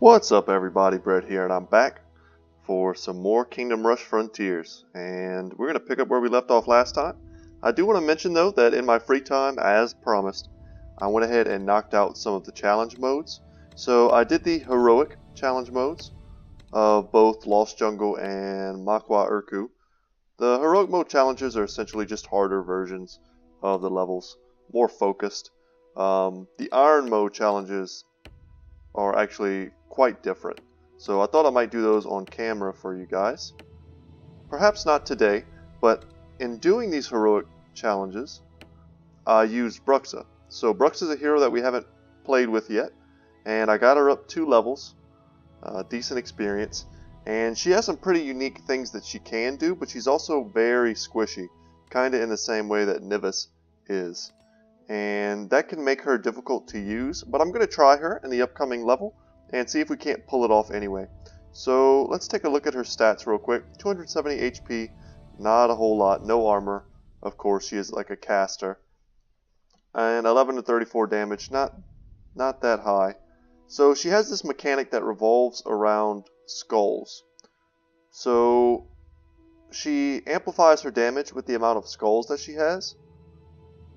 What's up everybody, Brett here, and I'm back for some more Kingdom Rush Frontiers, and we're going to pick up where we left off last time. I do want to mention though that in my free time, as promised, I went ahead and knocked out some of the challenge modes. So I did the heroic challenge modes of both Lost Jungle and Makwa Urku. The heroic mode challenges are essentially just harder versions of the levels, more focused. The iron mode challenges are actually quite different. So I thought I might do those on camera for you guys. Perhaps not today, but in doing these heroic challenges, I used Bruxa. So Bruxa is a hero that we haven't played with yet, and I got her up 2 levels, decent experience, and she has some pretty unique things that she can do, but she's also very squishy, kinda in the same way that Nivus is. And that can make her difficult to use, but I'm going to try her in the upcoming level and see if we can't pull it off anyway. So let's take a look at her stats real quick. 270 HP, not a whole lot, no armor, of course she is like a caster, and 11 to 34 damage, not that high. So she has this mechanic that revolves around skulls. So she amplifies her damage with the amount of skulls that she has.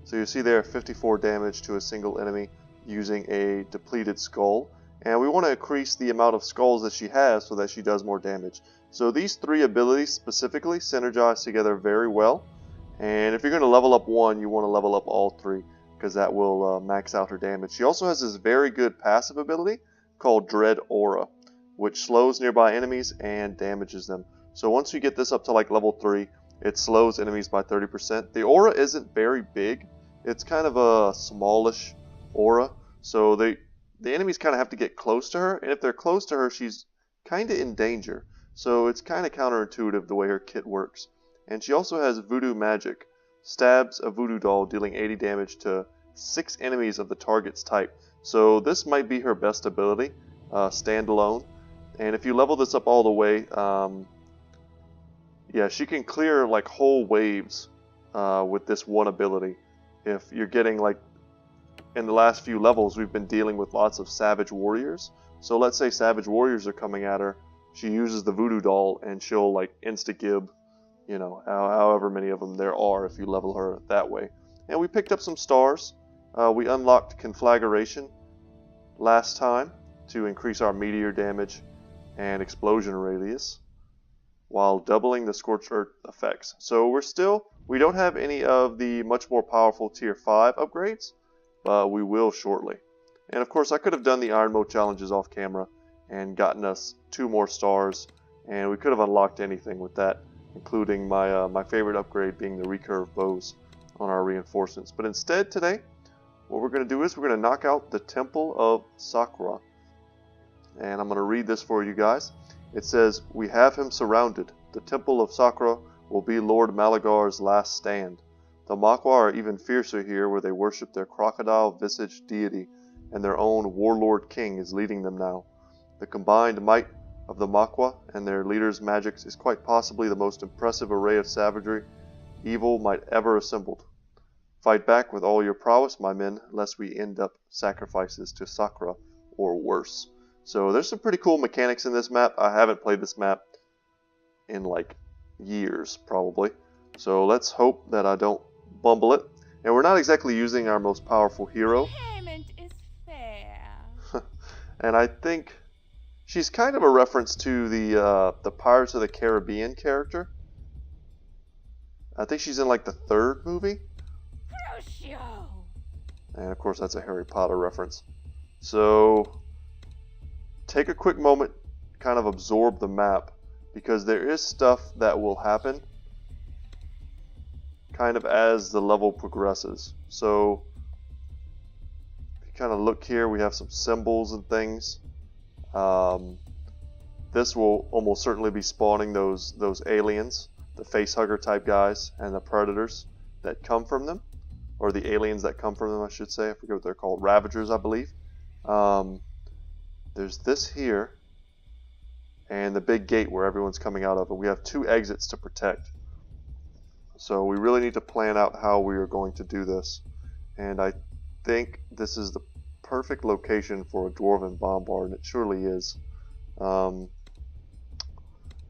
So you see there 54 damage to a single enemy using a depleted skull. And we want to increase the amount of skulls that she has so that she does more damage. So these 3 abilities specifically synergize together very well. And if you're going to level up one, you want to level up all 3, because that will max out her damage. She also has this very good passive ability called Dread Aura, which slows nearby enemies and damages them. So once you get this up to like level 3, it slows enemies by 30%. The aura isn't very big. It's kind of a smallish aura, so the enemies kind of have to get close to her, and if they're close to her, she's kind of in danger. So it's kind of counterintuitive the way her kit works. And she also has Voodoo Magic. Stabs a voodoo doll, dealing 80 damage to 6 enemies of the target's type. So this might be her best ability, standalone. And if you level this up all the way, yeah, she can clear like whole waves with this one ability. If you're getting like, in the last few levels, we've been dealing with lots of Savage Warriors. So let's say Savage Warriors are coming at her. She uses the Voodoo Doll and she'll like insta-gib, you know, however many of them there are if you level her that way. And we picked up some stars. We unlocked Conflagration last time to increase our meteor damage and explosion radius, while doubling the Scorched Earth effects. So we don't have any of the much more powerful tier 5 upgrades, but we will shortly. And of course I could have done the Iron Mode challenges off camera and gotten us 2 more stars, and we could have unlocked anything with that, including my favorite upgrade being the recurve bows on our reinforcements. But instead today, what we're going to do is we're going to knock out the Temple of Shaqra. And I'm going to read this for you guys. It says, "We have him surrounded. The Temple of Shaqra will be Lord Malagar's last stand. The Makwa are even fiercer here, where they worship their crocodile-visaged deity, and their own warlord king is leading them now. The combined might of the Makwa and their leader's magics is quite possibly the most impressive array of savagery evil might ever assembled. Fight back with all your prowess, my men, lest we end up sacrifices to Shaqra or worse." So there's some pretty cool mechanics in this map. I haven't played this map in like years, probably. So let's hope that I don't bumble it. And we're not exactly using our most powerful hero. Payment is fair. And I think she's kind of a reference to the Pirates of the Caribbean character. I think she's in like the 3rd movie. Crucio. And of course that's a Harry Potter reference. So take a quick moment, kind of absorb the map, because there is stuff that will happen kind of as the level progresses. So if you kind of look here, we have some symbols and things. This will almost certainly be spawning those aliens, the facehugger type guys, and the predators that come from them, or the aliens that come from them, I should say. I forget what they're called, Ravagers, I believe. There's this here, and the big gate where everyone's coming out of, and we have 2 exits to protect. So we really need to plan out how we are going to do this, and I think this is the perfect location for a dwarven bombard, and it surely is.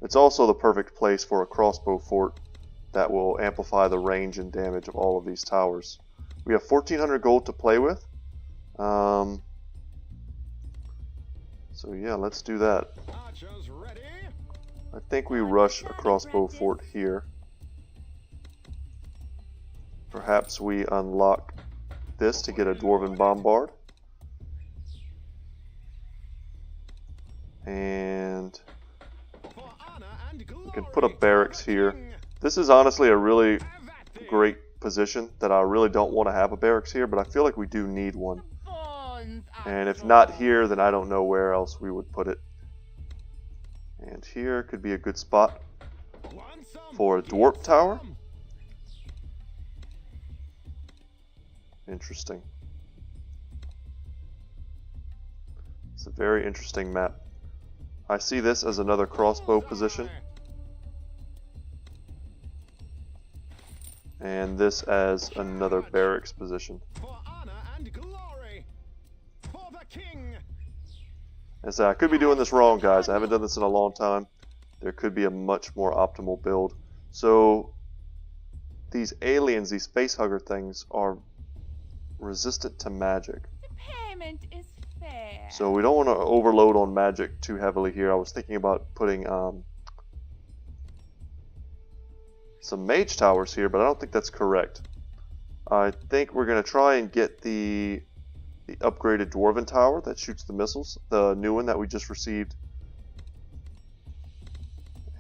It's also the perfect place for a crossbow fort that will amplify the range and damage of all of these towers. We have 1,400 gold to play with. So yeah, let's do that. I think we rush a crossbow fort here. Perhaps we unlock this to get a dwarven bombard. And we can put a barracks here. This is honestly a really great position that I really don't want to have a barracks here, but I feel like we do need one. And if not here, then I don't know where else we would put it. And here could be a good spot for a dwarf tower. Interesting. It's a very interesting map. I see this as another crossbow position. And this as another barracks position. As I could be doing this wrong, guys. I haven't done this in a long time. There could be a much more optimal build. So these aliens, these facehugger things, are resistant to magic. The payment is fair. So we don't want to overload on magic too heavily here. I was thinking about putting some mage towers here, but I don't think that's correct. I think we're going to try and get the upgraded dwarven tower that shoots the missiles, the new one that we just received.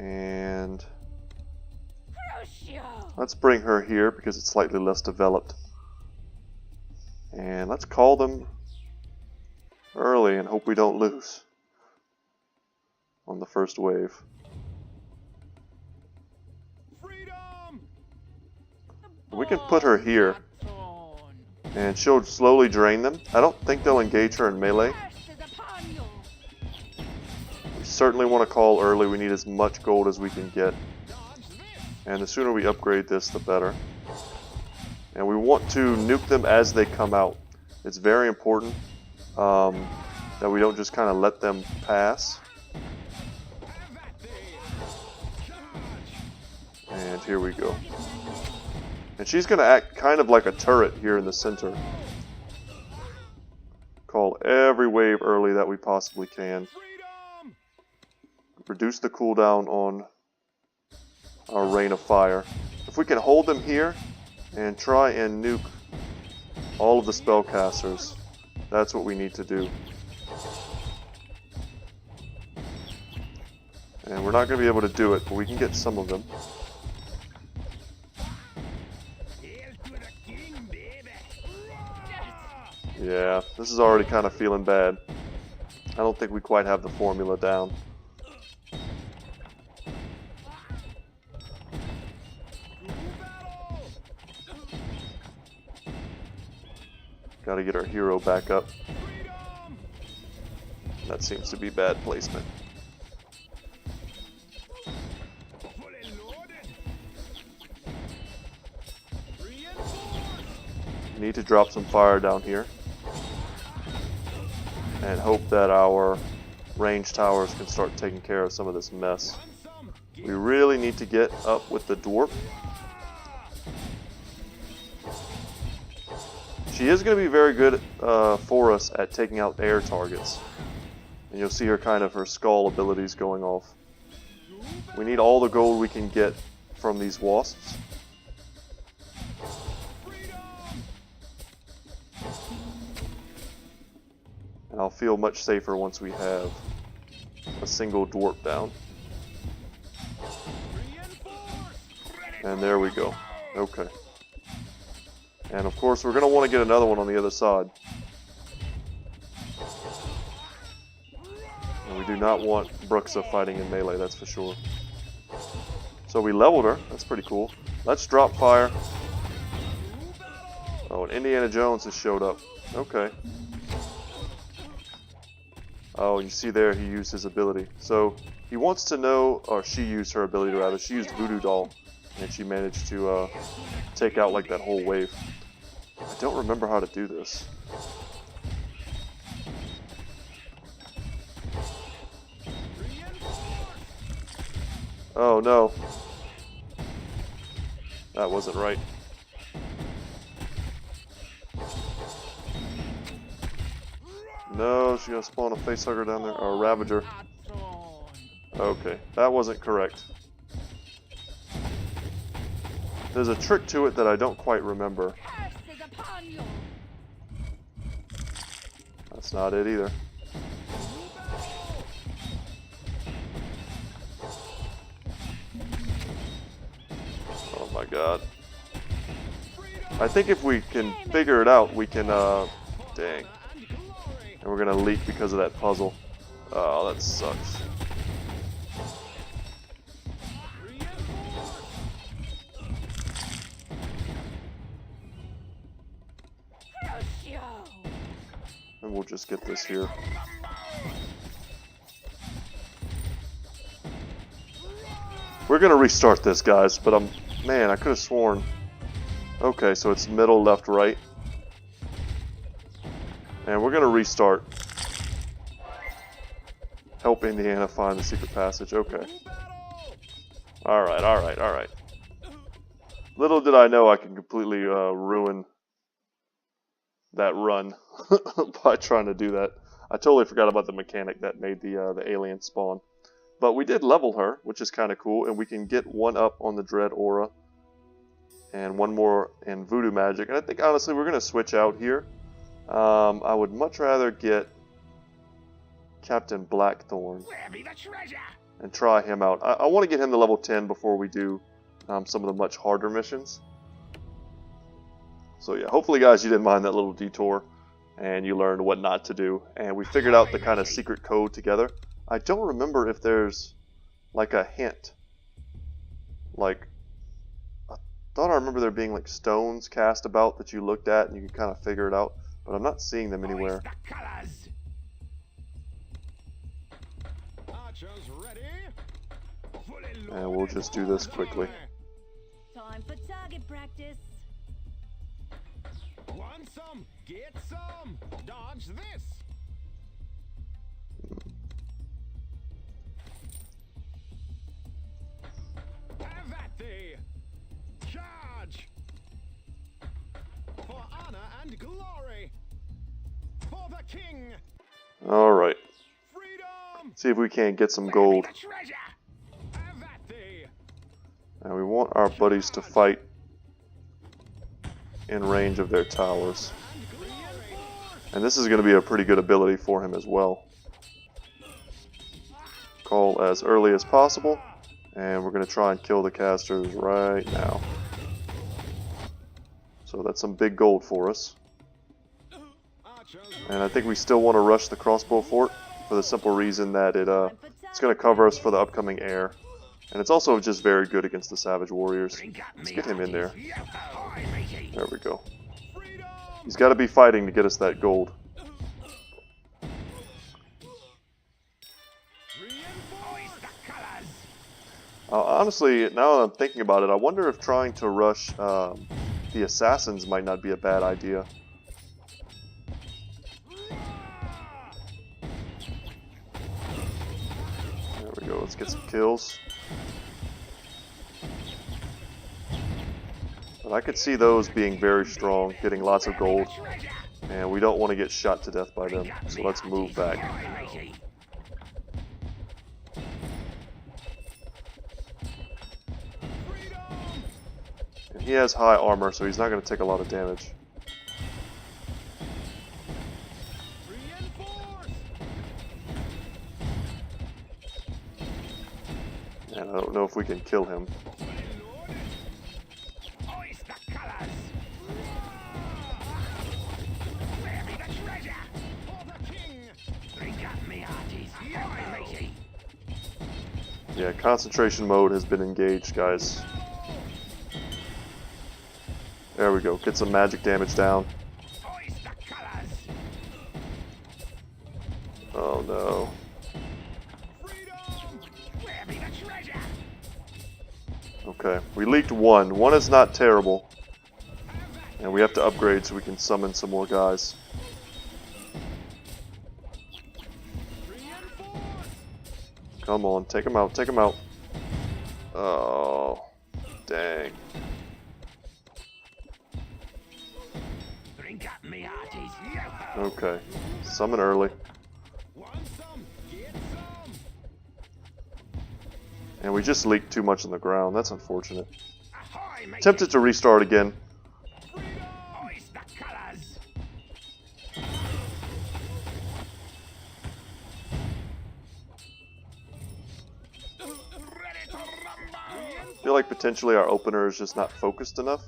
And let's bring her here because it's slightly less developed. And let's call them early and hope we don't lose on the first wave. We can put her here and she'll slowly drain them. I don't think they'll engage her in melee. We certainly want to call early. We need as much gold as we can get. And the sooner we upgrade this, the better. And we want to nuke them as they come out. It's very important that we don't just kind of let them pass. And here we go. And she's going to act kind of like a turret here in the center. Call every wave early that we possibly can. Reduce the cooldown on our rain of fire. If we can hold them here and try and nuke all of the spellcasters, that's what we need to do. And we're not going to be able to do it, but we can get some of them. Yeah, this is already kind of feeling bad. I don't think we quite have the formula down. Gotta get our hero back up. That seems to be bad placement. Need to drop some fire down here. And hope that our range towers can start taking care of some of this mess. We really need to get up with the dwarf. She is going to be very good for us at taking out air targets. And you'll see her her skull abilities going off. We need all the gold we can get from these wasps. And I'll feel much safer once we have a single dwarf down. And there we go. Okay. And of course we're going to want to get another one on the other side. And we do not want Bruxa fighting in melee, that's for sure. So we leveled her. That's pretty cool. Let's drop fire. Oh, and Indiana Jones has showed up. Okay. Oh, you see there, he used his ability. So, he wants to know, or she used her ability rather, she used Voodoo Doll, and she managed to take out like that whole wave. I don't remember how to do this. Oh no. That wasn't right. No, she's gonna spawn a facehugger down there, or a Ravager. Okay, that wasn't correct. There's a trick to it that I don't quite remember. That's not it either. Oh my god. I think if we can figure it out, we can, dang. And we're gonna leak because of that puzzle. Oh, that sucks. And we'll just get this here. We're gonna restart this, guys, but man, I could have sworn. Okay, so it's middle, left, right. And we're gonna restart. Help Indiana find the secret passage. Okay. Alright, alright, alright. Little did I know I could completely ruin that run by trying to do that. I totally forgot about the mechanic that made the alien spawn. But we did level her, which is kind of cool, and we can get one up on the Dread Aura and one more in Voodoo Magic. And I think honestly we're going to switch out here. I would much rather get Captain Blackthorn and try him out. I want to get him to level 10 before we do some of the much harder missions. So yeah, hopefully guys you didn't mind that little detour and you learned what not to do. And we figured out the kind of secret code together. I don't remember if there's like a hint. Like, I thought I remember there being like stones cast about that you looked at and you could kind of figure it out. But I'm not seeing them anywhere. And we'll just do this quickly. Time for target practice. Want some? Get some! Dodge this! Have at thee! Charge! For honor and glory! For the king! Alright. Freedom! See if we can't get some gold. Have at thee! And we want our buddies to fight in range of their towers. And this is going to be a pretty good ability for him as well. Call as early as possible. And we're going to try and kill the casters right now. So that's some big gold for us. And I think we still want to rush the crossbow fort for the simple reason that it's going to cover us for the upcoming air. And it's also just very good against the Savage Warriors. Let's get him in there. There we go. He's got to be fighting to get us that gold. Honestly, now that I'm thinking about it, I wonder if trying to rush the assassins might not be a bad idea. There we go, let's get some kills. But I could see those being very strong, getting lots of gold. And we don't want to get shot to death by them, so let's move back. And he has high armor, so he's not going to take a lot of damage. And I don't know if we can kill him. Yeah, concentration mode has been engaged, guys. There we go. Get some magic damage down. Oh no. Okay, we leaked one. One is not terrible. And we have to upgrade so we can summon some more guys. Come on, take him out, take him out. Oh, dang. Drink up, me hearties. Yo-ho. Okay. Summon early. Want some? Get some. And we just leaked too much on the ground. That's unfortunate. Ahoy, matey. Tempted to restart again. Freedom. Hoist the colors. Ready to rumble. I feel like potentially our opener is just not focused enough.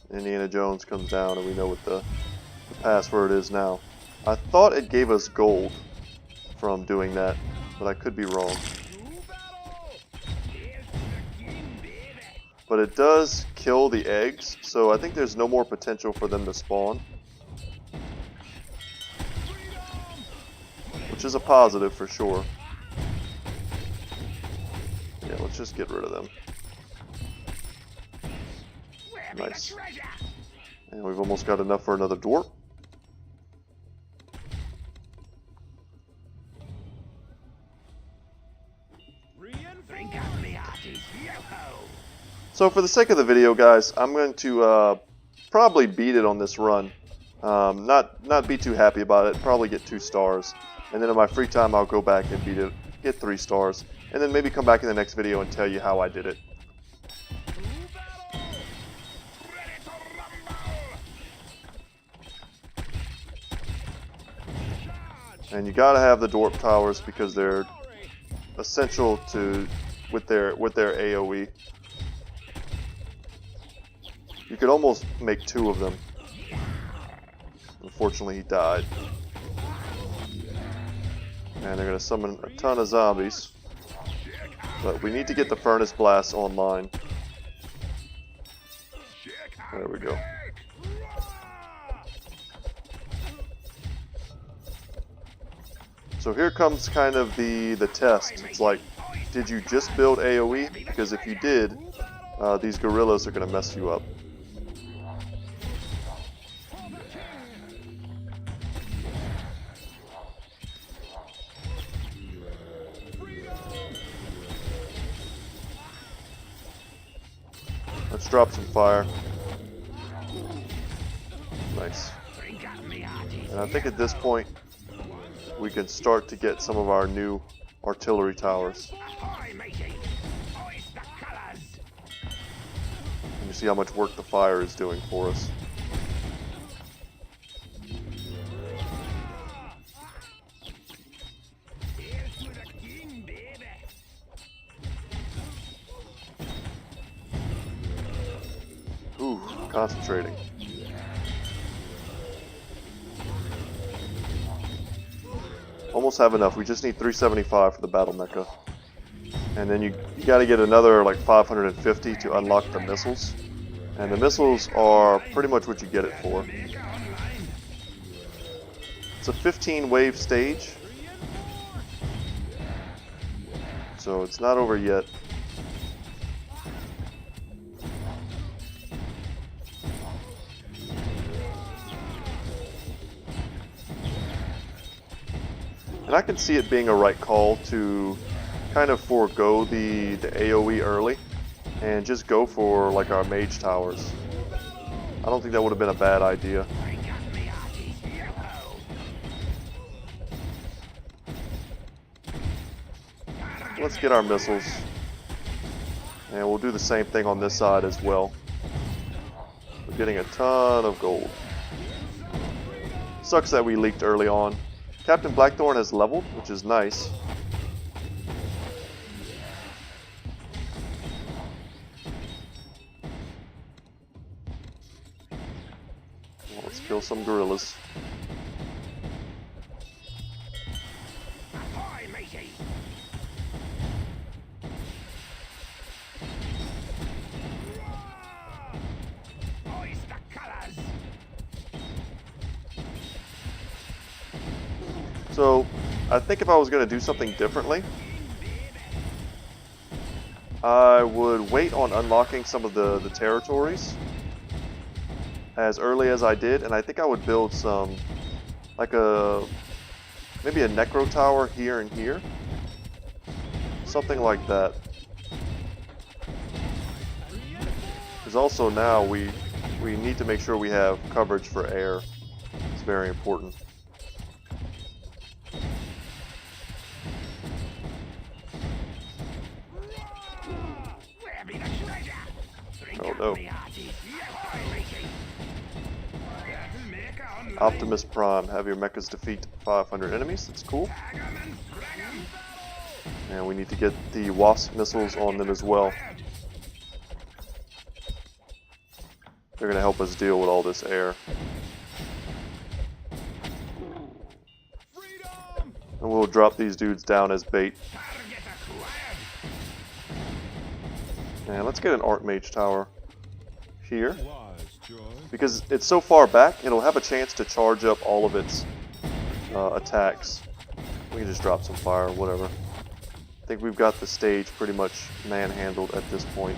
Indiana Jones comes down and we know what the password is now. I thought it gave us gold from doing that, but I could be wrong. To battle. Here's the king, baby. But it does kill the eggs, so I think there's no more potential for them to spawn, which is a positive for sure. Yeah, let's just get rid of them. Where be the Nice. treasure? And we've almost got enough for another dwarf. Drink up, me hearties. Yo-ho. So for the sake of the video, guys, I'm going to probably beat it on this run. Not be too happy about it. Probably get 2 stars, and then in my free time, I'll go back and beat it, get 3 stars, and then maybe come back in the next video and tell you how I did it. To battle. Ready to rumble. Charge. And you gotta have the dwarf towers because they're Glory. essential to with their AOE. You could almost make 2 of them. Unfortunately, he died. And they're gonna summon a ton of zombies. But we need to get the furnace blast online. There we go. So here comes kind of the test. It's like, did you just build AoE? Because if you did, these gorillas are going to mess you up. Let's drop some fire. Nice. And I think at this point, we can start to get some of our new artillery towers. Ahoy, matey. Hoist the colors. And you see how much work the fire is doing for us. Here's to the king, baby. Ooh, concentrating. Almost have enough. We just need 375 for the battle mecha. And then you got to get another like 550 to unlock the missiles. And the missiles are pretty much what you get it for. It's a 15 wave stage. So it's not over yet. And I can see it being a right call to kind of forego the AoE early and just go for like our mage towers. I don't think that would have been a bad idea. Let's get our missiles. And we'll do the same thing on this side as well. We're getting a ton of gold. Sucks that we leaked early on. Captain Blackthorn has leveled, which is nice. Well, let's kill some gorillas. Ahoy, matey. Hoist the colors. So, I think if I was going to do something differently, I would wait on unlocking some of the territories as early as I did, and I think I would build some, like maybe a necro tower here and here. Something like that. Because also now we need to make sure we have coverage for air. It's very important. Oh no. Optimus Prime, have your mechas defeat 500 enemies. That's cool. And we need to get the Wasp missiles on them as well. They're going to help us deal with all this air. And we'll drop these dudes down as bait. And let's get an Archmage tower here. Because it's so far back, it'll have a chance to charge up all of its attacks. We can just drop some fire, whatever. I think we've got the stage pretty much manhandled at this point.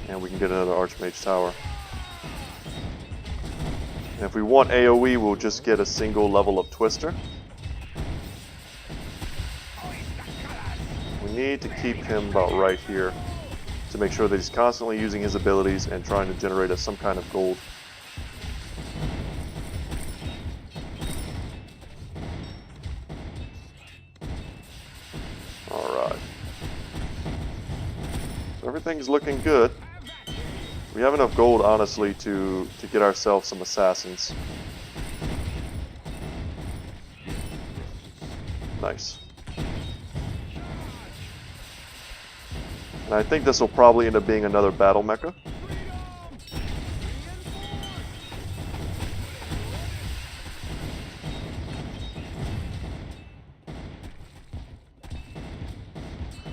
And we can get another Archmage tower. And if we want AoE, we'll just get a single level of Twister. We need to keep him about right here to make sure that he's constantly using his abilities and trying to generate us some kind of gold. Alright. So everything's looking good. We have enough gold, honestly, to get ourselves some assassins. Nice. And I think this will probably end up being another battle mecha.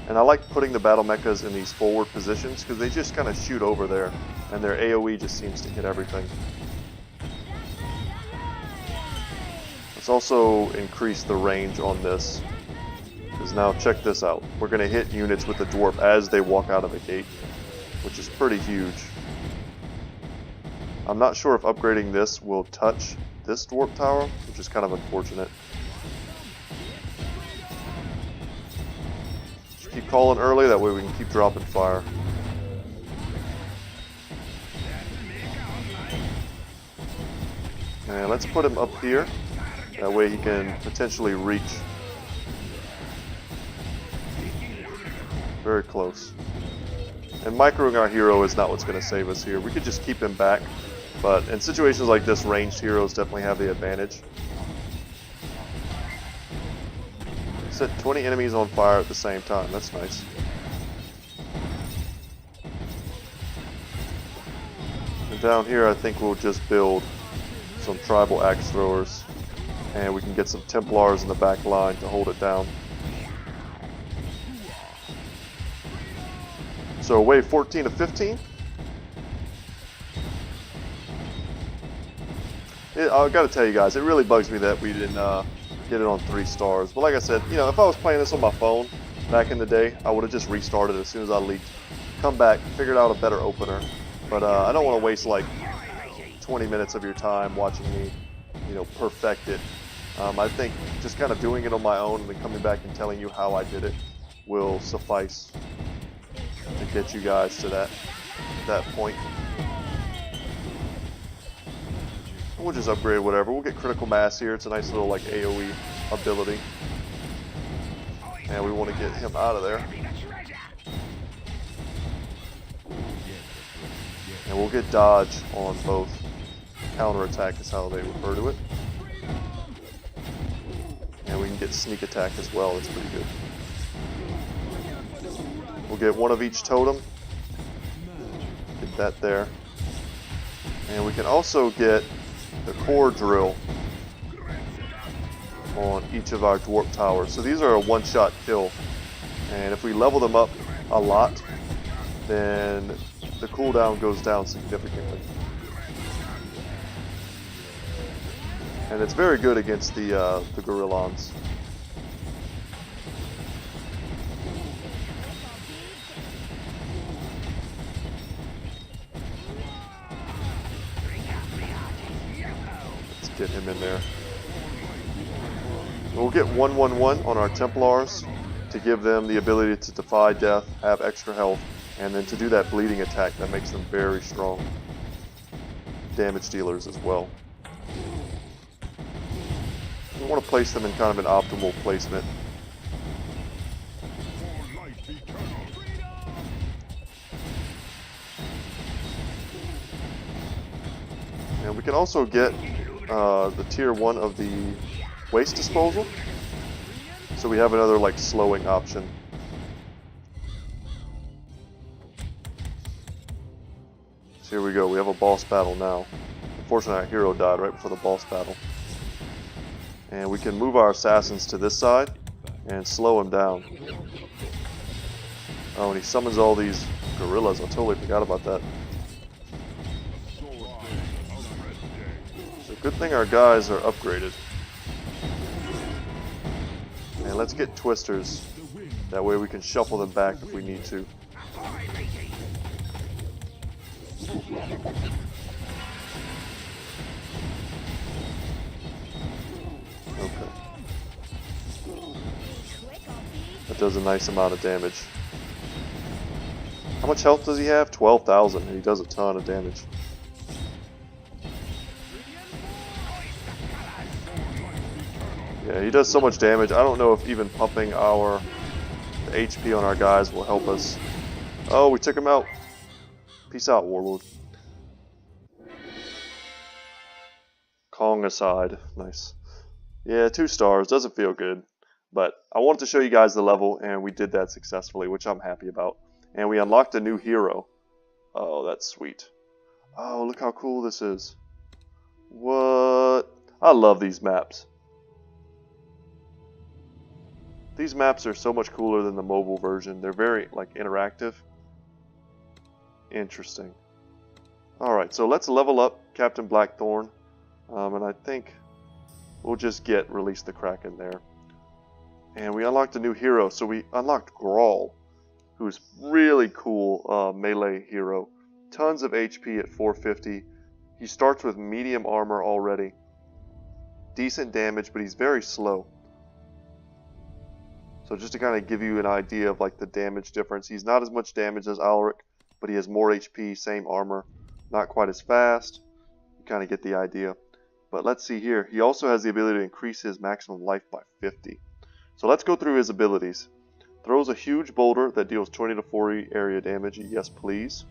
And I like putting the battle mechas in these forward positions because they just kind of shoot over there and their AoE just seems to hit everything. Let's also increase the range on this. Because now check this out. We're going to hit units with the dwarf as they walk out of the gate, which is pretty huge. I'm not sure if upgrading this will touch this dwarf tower, which is kind of unfortunate. Just keep calling early, that way we can keep dropping fire. And let's put him up here. That way he can potentially reach. Very close. And microing our hero is not what's going to save us here. We could just keep him back. But in situations like this, ranged heroes definitely have the advantage. Set 20 enemies on fire at the same time. That's nice. And down here I think we'll just build some tribal axe throwers. And we can get some Templars in the back line to hold it down. So wave 14 to 15. I gotta tell you guys, it really bugs me that we didn't get it on 3 stars. But like I said, you know, if I was playing this on my phone back in the day, I would have just restarted as soon as I leaked. Come back, figured out a better opener. But I don't want to waste like 20 minutes of your time watching me, you know, perfect it. I think just kind of doing it on my own and then coming back and telling you how I did it will suffice to get you guys to that point. We'll just upgrade whatever. We'll get critical mass here. It's a nice little like AoE ability. And we want to get him out of there. And we'll get dodge on both. Counterattack is how they refer to it. And we can get sneak attack as well. That's pretty good. We'll get one of each totem. Get that there. And we can also get the core drill on each of our dwarf towers. So these are a one-shot kill. And if we level them up a lot, then the cooldown goes down significantly. And it's very good against the Gorillons. get him in there. We'll get 111 on our Templars to give them the ability to defy death, have extra health, and then to do that bleeding attack that makes them very strong damage dealers as well. We want to place them in kind of an optimal placement. And we can also get the tier 1 of the waste disposal, so we have another like slowing option. So here we go, we have a boss battle now. Unfortunately our hero died right before the boss battle. And we can move our assassins to this side and slow him down. Oh, and he summons all these gorillas, I totally forgot about that. So good thing our guys are upgraded. And let's get twisters, that way we can shuffle them back if we need to. Okay. That does a nice amount of damage. How much health does he have? 12,000, and he does a ton of damage. Yeah, he does so much damage. I don't know if even pumping the HP on our guys will help us. Oh, we took him out. Peace out, Warlord. Kong aside. Nice. Yeah, 2 stars. Doesn't feel good. But I wanted to show you guys the level, and we did that successfully, which I'm happy about. And we unlocked a new hero. Oh, that's sweet. Oh, look how cool this is. What? I love these maps. These maps are so much cooler than the mobile version. They're very, like, interactive. Interesting. Alright, so let's level up Captain Blackthorn. And I think we'll just get Release the Kraken there. And we unlocked a new hero. So we unlocked Grawl, who's really cool melee hero. Tons of HP at 450. He starts with medium armor already. Decent damage, but he's very slow. So just to kind of give you an idea of like the damage difference, he's not as much damage as Alaric, but he has more HP, same armor, not quite as fast. You kind of get the idea. But let's see here. He also has the ability to increase his maximum life by 50. So let's go through his abilities. Throws a huge boulder that deals 20 to 40 area damage. Yes, please.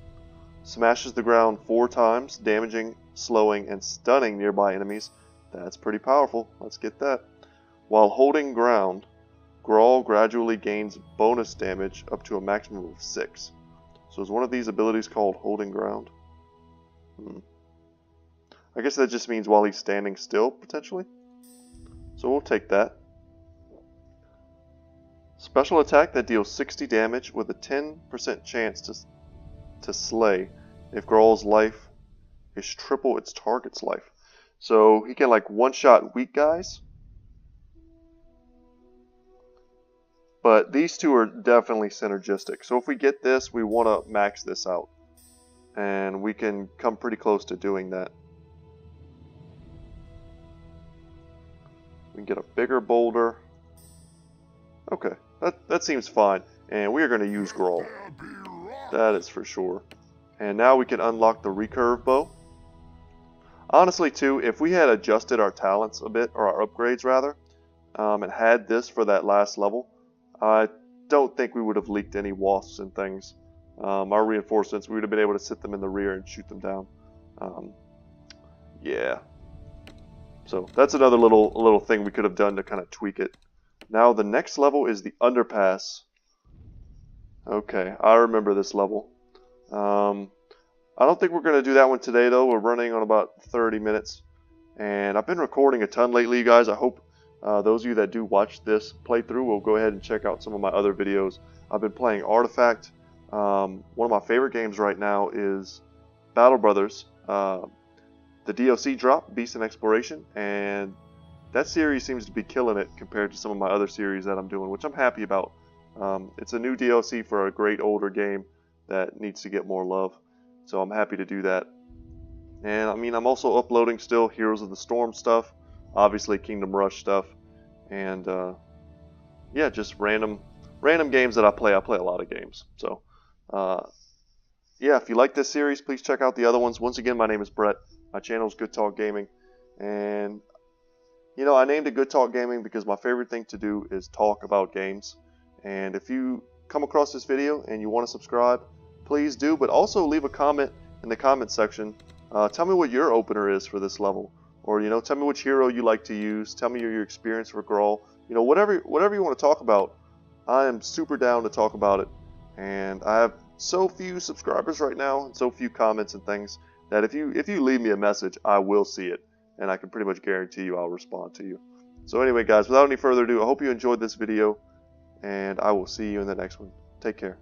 Smashes the ground 4 times, damaging, slowing, and stunning nearby enemies. That's pretty powerful. Let's get that. While holding ground, Grawl gradually gains bonus damage up to a maximum of 6. So is one of these abilities called Holding Ground? I guess that just means while he's standing still, potentially. So we'll take that. Special attack that deals 60 damage with a 10% chance to slay if Grawl's life is triple its target's life. So he can like one-shot weak guys. But these two are definitely synergistic. So if we get this, we want to max this out. And we can come pretty close to doing that. We can get a bigger boulder. Okay, that seems fine. And we are going to use Grawl. That is for sure. And now we can unlock the recurve bow. Honestly too, if we had adjusted our talents a bit, or our upgrades rather, and had this for that last level, I don't think we would have leaked any wasps and things. Our reinforcements, we would have been able to sit them in the rear and shoot them down. Yeah. So that's another little thing we could have done to kind of tweak it. Now the next level is the underpass. Okay, I remember this level. I don't think we're going to do that one today though. We're running on about 30 minutes. And I've been recording a ton lately, you guys. I hope those of you that do watch this playthrough will go ahead and check out some of my other videos. I've been playing Artifact. One of my favorite games right now is Battle Brothers. The DLC drop, Beast and Exploration, and that series seems to be killing it compared to some of my other series that I'm doing, which I'm happy about. It's a new DLC for a great older game that needs to get more love, so I'm happy to do that. And I mean, I'm also uploading still Heroes of the Storm stuff, obviously Kingdom Rush stuff, and yeah, just random games that I play. I play a lot of games. So yeah, if you like this series, please check out the other ones. Once again, my name is Brett. My channel is Good Talk Gaming, and you know, I named it Good Talk Gaming because my favorite thing to do is talk about games. And if you come across this video and you want to subscribe, please do, but also leave a comment in the comment section. Tell me what your opener is for this level, or you know, tell me which hero you like to use. Tell me your experience for Grawl. You know, whatever you want to talk about, I am super down to talk about it. And I have so few subscribers right now, and so few comments and things that if you leave me a message, I will see it, and I can pretty much guarantee you I'll respond to you. So anyway, guys, without any further ado, I hope you enjoyed this video, and I will see you in the next one. Take care.